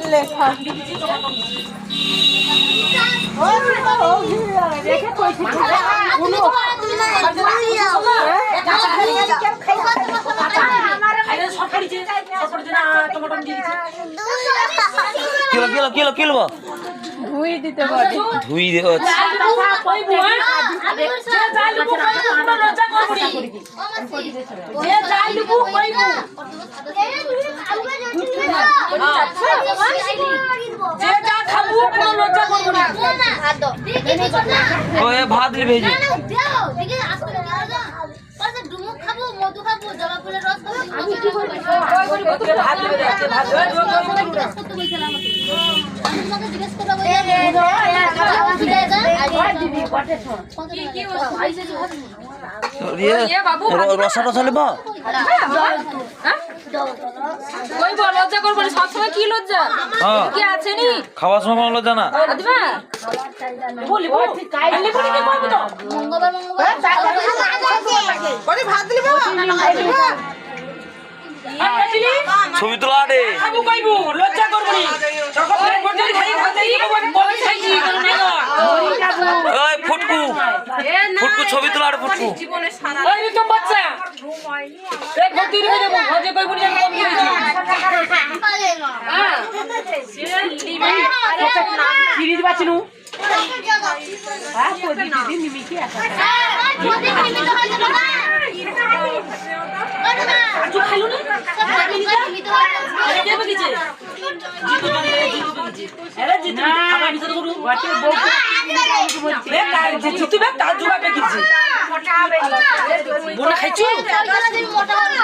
লেখা ধুই দিতে পারি ধুই দেওয়া ভাত ভেজে রসা টসা নেব লজ্জা করবো সবসময় কি লজ্জা কি আছে নি খাওয়ার সময় লজ্জা না ছবি তোলা রে লজ্জা করবো ফুটকু ফুটকু ছবি তোলা রে ফুটকু বাচ্চা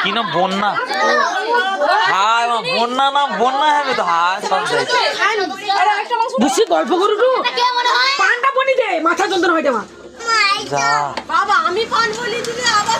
কি না বন্যা হায় বন্যা না বন্যা হবে তো হায় সব বুঝছি গল্প করু পানটা বনি দে মাথা যন্ত্রণা হয়ে যাওয়া যা বাবা আমি পান বলি দিলে আবার